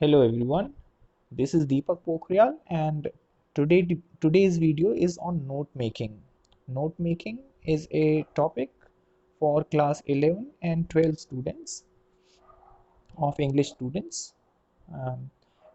Hello everyone, this is Deepak Pokhariyal and today's video is on note making. Note making is a topic for class 11 and 12 students of English students um,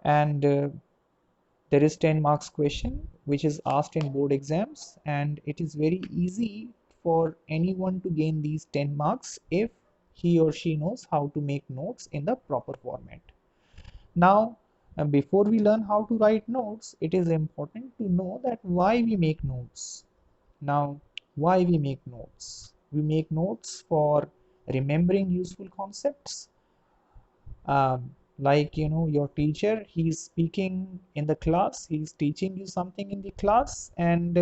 and there is 10 marks question which is asked in board exams, and it is very easy for anyone to gain these 10 marks if he or she knows how to make notes in the proper format. Now, before we learn how to write notes, it is important to know that why we make notes. Now, why we make notes? We make notes for remembering useful concepts. Like, your teacher, he's speaking in the class, he's teaching you something in the class, and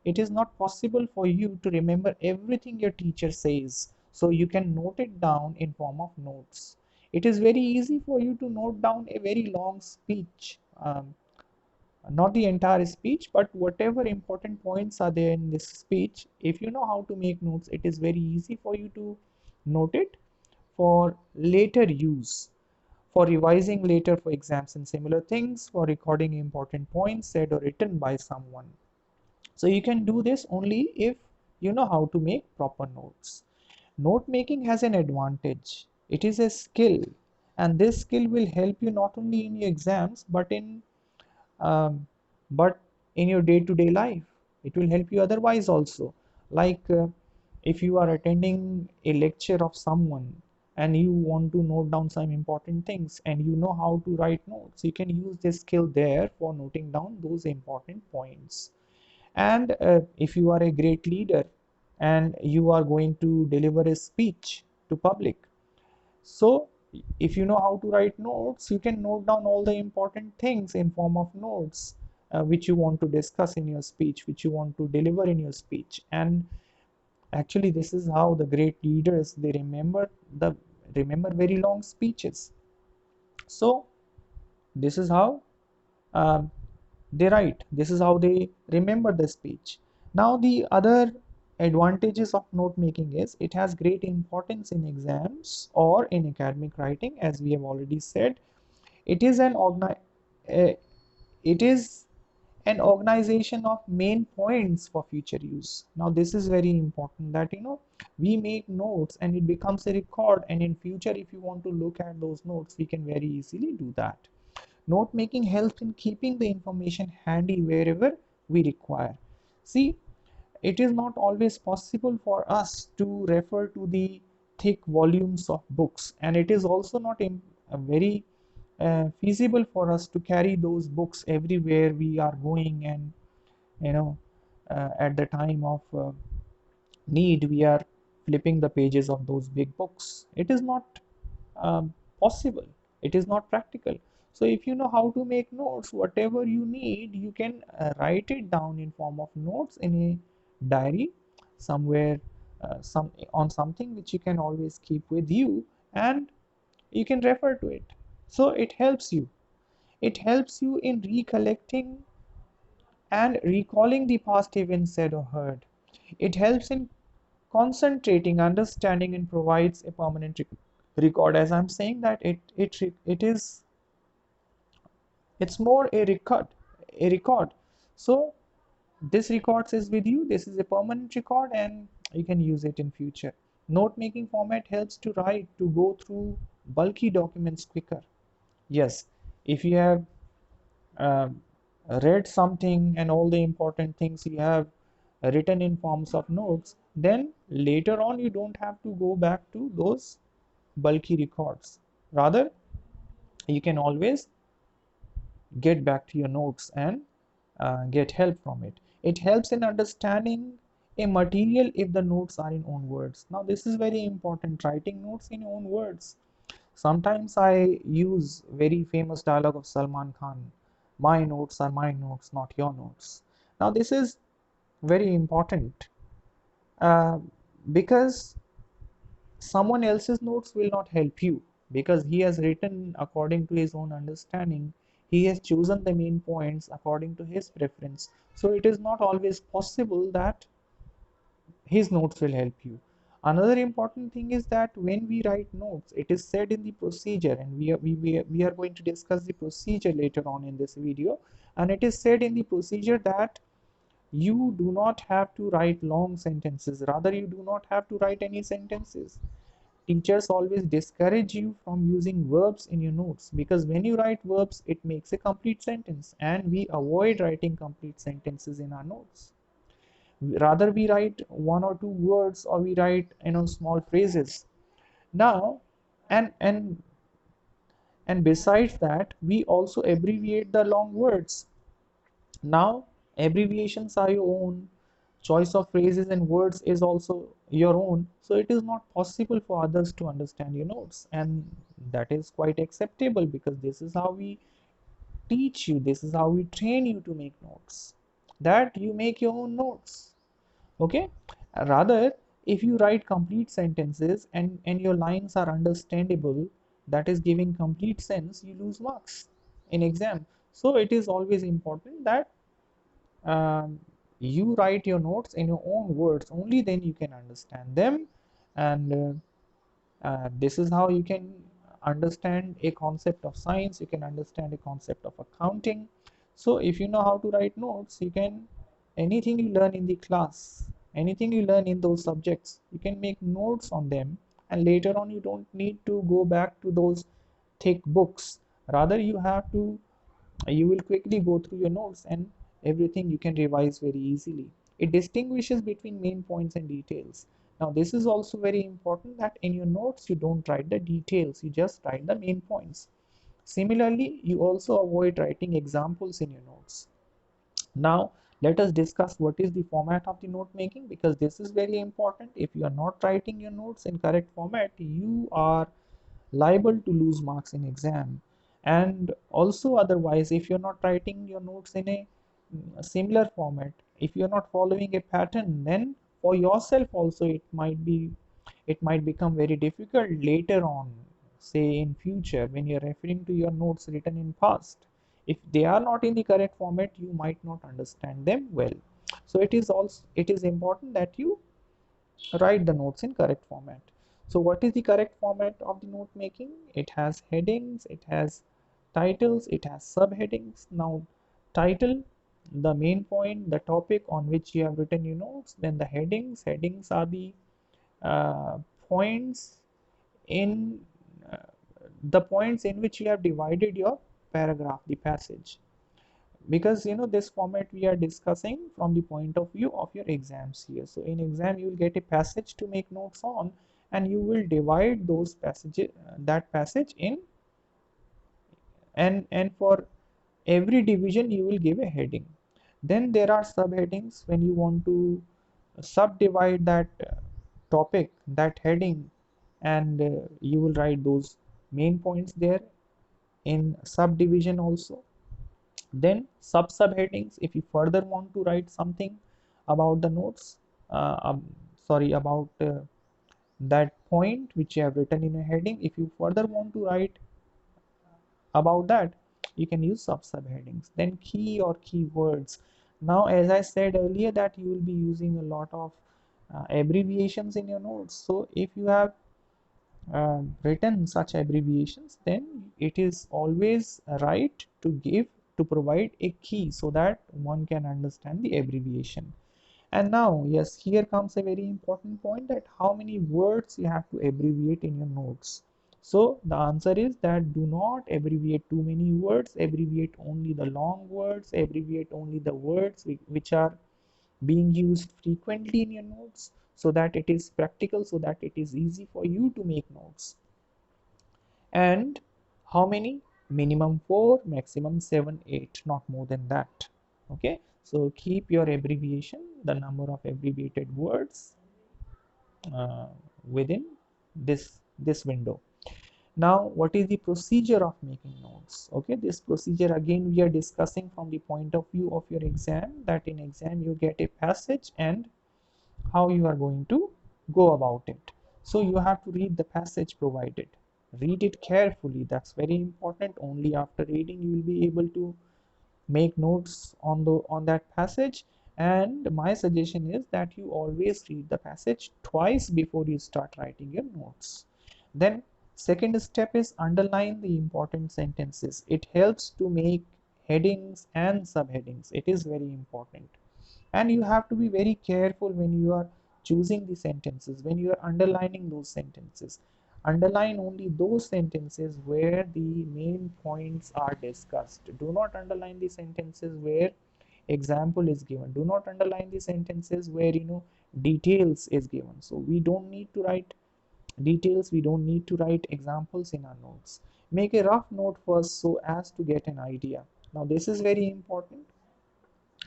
it is not possible for you to remember everything your teacher says. So you can note it down in form of notes. It is very easy for you to note down a very long speech, not the entire speech, but whatever important points are there in this speech. If you know how to make notes, it is very easy for you to note it for later use, for revising later for exams and similar things, for recording important points said or written by someone. So you can do this only if you know how to make proper notes. Note making has an advantage. It is a skill, and this skill will help you not only in your exams um, but in your day-to-day life. It will help you otherwise also. Like if you are attending a lecture of someone and you want to note down some important things and you know how to write notes, you can use this skill there for noting down those important points. And if you are a great leader and you are going to deliver a speech to public, so if you know how to write notes, you can note down all the important things in form of notes, which you want to discuss in your speech, which you want to deliver in your speech. And actually, this is how the great leaders, they remember very long speeches. So this is how um, they write. This is how they remember the speech. Now, the other advantages of note making is it has great importance in exams or in academic writing, as we have already said. It is uh, it is an organization of main points for future use. Now, this is very important that we make notes and it becomes a record, and in future, if you want to look at those notes, we can very easily do that. Note making helps in keeping the information handy wherever we require. See, it is not always possible for us to refer to the thick volumes of books, and it is also not very feasible for us to carry those books everywhere we are going, and at the time of need we are flipping the pages of those big books. It is not possible, it is not practical. So if you know how to make notes, whatever you need, you can write it down in form of notes in a diary somewhere, some on something which you can always keep with you, and you can refer to it. So it helps you in recollecting and recalling the past events said or heard. It helps in concentrating, understanding, and provides a permanent record. As I'm saying that it's more a record. So this records is with you. This is a permanent record, and you can use it in future. Note making format helps to go through bulky documents quicker. Yes, if you have um, read something and all the important things you have written in forms of notes, then later on you don't have to go back to those bulky records. Rather, you can always get back to your notes and get help from it. It helps in understanding a material if the notes are in own words. Now, this is very important, writing notes in your own words. Sometimes I use very famous dialogue of Salman Khan. My notes are my notes, not your notes. Now, this is very important uh, because someone else's notes will not help you, because he has written according to his own understanding. He has chosen the main points according to his preference. So it is not always possible that his notes will help you. Another important thing is that when we write notes, it is said in the procedure, and we are going to discuss the procedure later on in this video. And it is said in the procedure that you do not have to write long sentences. Rather, you do not have to write any sentences. Teachers always discourage you from using verbs in your notes, because when you write verbs, it makes a complete sentence, and we avoid writing complete sentences in our notes. Rather, we write one or two words, or we write small phrases. Now, and and besides that, we also abbreviate the long words. Now, abbreviations are your own, choice of phrases and words is also your own, so it is not possible for others to understand your notes, and that is quite acceptable, because this is how we teach you, this is how we train you to make notes, that you make your own notes. Okay. Rather, if you write complete sentences and your lines are understandable, that is giving complete sense, you lose marks in exam. So it is always important that um, you write your notes in your own words, only then you can understand them. And this is how you can understand a concept of science, you can understand a concept of accounting. So if you know how to write notes, you can, anything you learn in the class, anything you learn in those subjects, you can make notes on them, and later on you don't need to go back to those thick books. Rather, you will quickly go through your notes, and everything you can revise very easily. It distinguishes between main points and details. Now, this is also very important, that in your notes you don't write the details, you just write the main points. Similarly, you also avoid writing examples in your notes. Now, let us discuss what is the format of the note making, because this is very important. If you are not writing your notes in correct format, you are liable to lose marks in exam. And also, otherwise, if you're not writing your notes in a similar format, if you're not following a pattern, then for yourself also it might become very difficult later on, say in future, when you're referring to your notes written in past. If they are not in the correct format, you might not understand them well. So it is important that you write the notes in correct format. So what is the correct format of the note making? It has headings, it has titles, it has subheadings. Now, title, the main point, the topic on which you have written your notes. Then the headings. Headings are the uh, points in uh, the points in which you have divided your paragraph, the passage. Because this format we are discussing from the point of view of your exams here. So in exam you will get a passage to make notes on, and you will divide those passages, that passage in, and for every division you will give a heading. Then there are subheadings when you want to subdivide that topic, that heading, and you will write those main points there in subdivision also. Then subheadings, if you further want to write something about the notes, uh, um, sorry, about that point which you have written in a heading, if you further want to write about that, you can use subheadings. Then key or keywords. Now, as I said earlier, that you will be using a lot of abbreviations in your notes. So if you have written such abbreviations, then it is always right to provide a key, so that one can understand the abbreviation. And now, yes, here comes a very important point, that how many words you have to abbreviate in your notes. So the answer is that do not abbreviate too many words, abbreviate only the long words, abbreviate only the words which are being used frequently in your notes, so that it is practical, so that it is easy for you to make notes. And how many? Minimum 4, maximum 7, 8, not more than that. Okay, so keep your abbreviation, the number of abbreviated words uh, within this window. Now, what is the procedure of making notes? Okay, this procedure again we are discussing from the point of view of your exam, that in exam you get a passage and how you are going to go about it. So you have to read the passage provided. Read it carefully. That's very important. Only after reading you will be able to make notes on that passage. And my suggestion is that you always read the passage twice before you start writing your notes. Then second step is underline the important sentences. It helps to make headings and subheadings. It is very important. And you have to be very careful when you are choosing the sentences, when you are underlining those sentences. Underline only those sentences where the main points are discussed. Do not underline the sentences where example is given. Do not underline the sentences where details is given. So we don't need to write details, we don't need to write examples in our notes. Make a rough note first so as to get an idea. Now this is very important,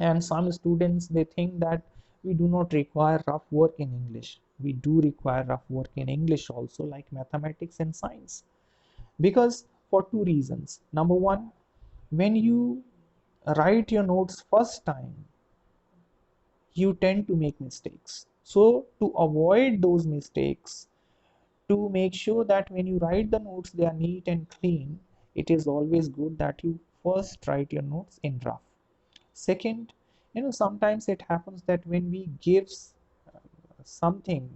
and some students they think that we do not require rough work in English. We do require rough work in English also, like mathematics and science, because for two reasons. Number one, when you write your notes first time, you tend to make mistakes. So to avoid those mistakes, to make sure that when you write the notes they are neat and clean, it is always good that you first write your notes in rough. Second, sometimes it happens that when we give something,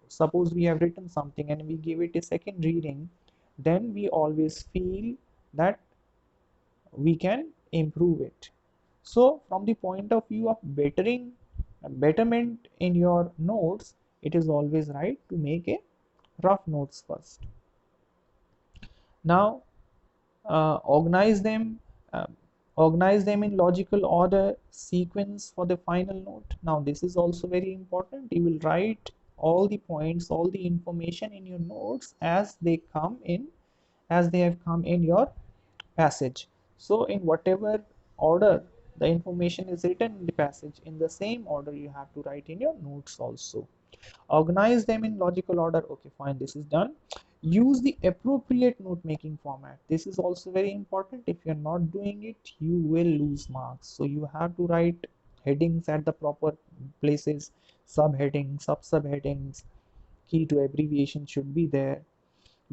suppose we have written something and we give it a second reading, then we always feel that we can improve it. So from the point of view of betterment in your notes, it is always right to make a rough notes first. Now uh, organize them uh, organize them in logical order sequence for the final note. Now this is also very important. You will write all the points, all the information in your notes as they have come in your passage. So in whatever order the information is written in the passage, in the same order you have to write in your notes also. Organize them in logical order. Okay, fine, this is done. Use the appropriate note making format. This is also very important. If you're not doing it, you will lose marks. So you have to write headings at the proper places, subheadings, sub-subheadings, key to abbreviation should be there.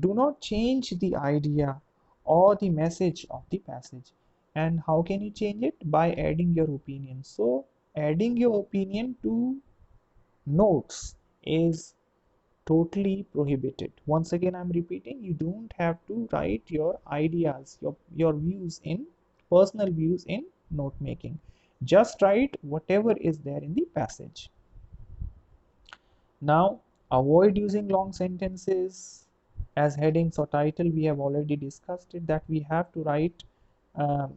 Do not change the idea or the message of the passage. And how can you change it? By adding your opinion. So adding your opinion to notes is totally prohibited. Once again, I'm repeating, you don't have to write your ideas, your views in personal views in note making. Just write whatever is there in the passage. Now avoid using long sentences as headings or title. We have already discussed it, that we have to write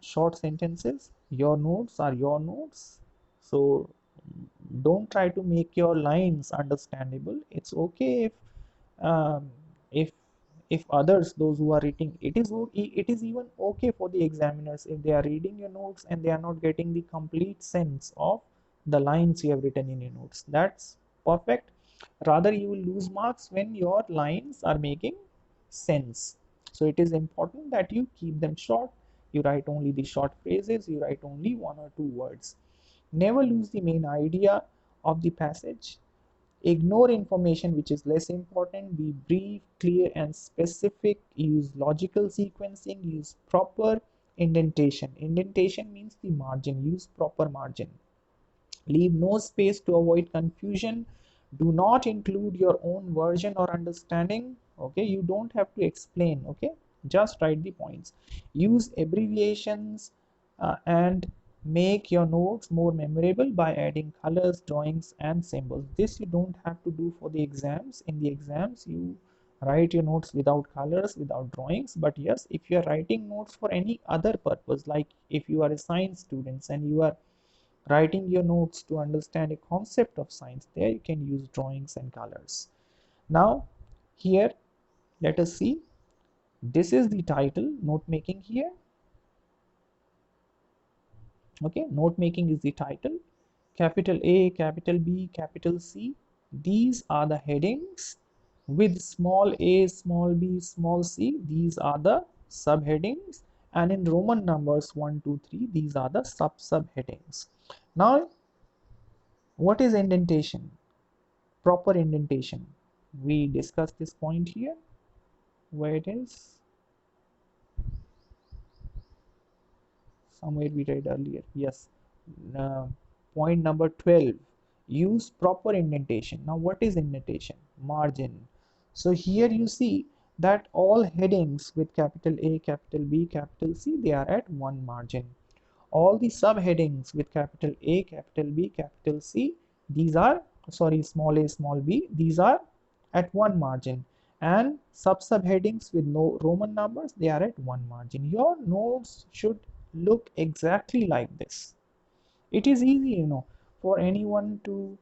short sentences. Your notes are your notes, so don't try to make your lines understandable. It's okay um, if if others, those who are reading, it is even okay for the examiners if they are reading your notes and they are not getting the complete sense of the lines you have written in your notes. That's perfect. Rather, you will lose marks when your lines are making sense. So it is important that you keep them short. You write only the short phrases, you write only one or two words. Never lose the main idea of the passage. Ignore information which is less important. Be brief, clear, and specific. Use logical sequencing. Use proper indentation. Indentation means the margin. Use proper margin. Leave no space to avoid confusion. Do not include your own version or understanding. Okay, you don't have to explain. Okay, just write the points. Use abbreviations and make your notes more memorable by adding colors, drawings, and symbols. This you don't have to do for the exams. In the exams, you write your notes without colors, without drawings. But yes, if you are writing notes for any other purpose, like if you are a science student and you are writing your notes to understand a concept of science, there you can use drawings and colors. Now here, let us see, this is the title, note making here. Okay, note making is the title. Capital A, capital B, capital C, these are the headings. With small a, small b, small c, these are the subheadings, and in Roman numbers 1 2 3, these are the subheadings. Now what is indentation? Proper indentation, we discussed this point here, where it is somewhere we read earlier. Yes, uh, Point number 12, use proper indentation. Now what is indentation? Margin. So here you see that all headings with capital A, capital B, capital C, they are at one margin. All the subheadings with capital A, capital B, capital C, these are, sorry, small a, small b, these are at one margin. And subheadings with no Roman numbers, they are at one margin. Your notes should look exactly like this. It is easy, for anyone to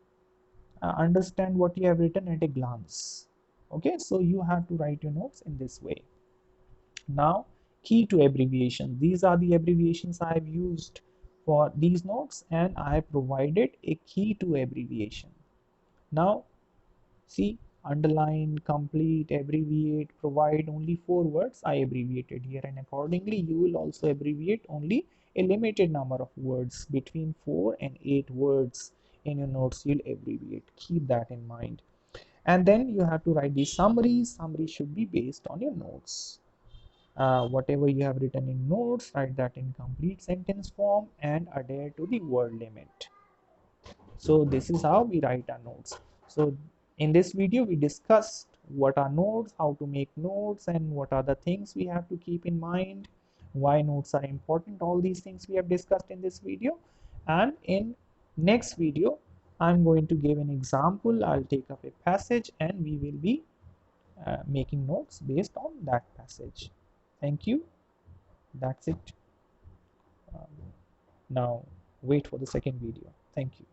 understand what you have written at a glance. Okay, so you have to write your notes in this way. Now, key to abbreviation. These are the abbreviations I have used for these notes, and I have provided a key to abbreviation. Now, see, underline, complete, abbreviate, provide, only 4 words I abbreviated here, and accordingly you will also abbreviate only a limited number of words, between 4 and 8 words in your notes you'll abbreviate. Keep that in mind. And then you have to write the summary. Summary should be based on your notes. Whatever you have written in notes, write that in complete sentence form and adhere to the word limit. So this is how we write our notes. So in this video we discussed what are notes, how to make notes, and what are the things we have to keep in mind, why notes are important. All these things we have discussed in this video, and in next video I'm going to give an example. I'll take up a passage and we will be making notes based on that passage. Thank you. That's it. Now wait for the second video. Thank you.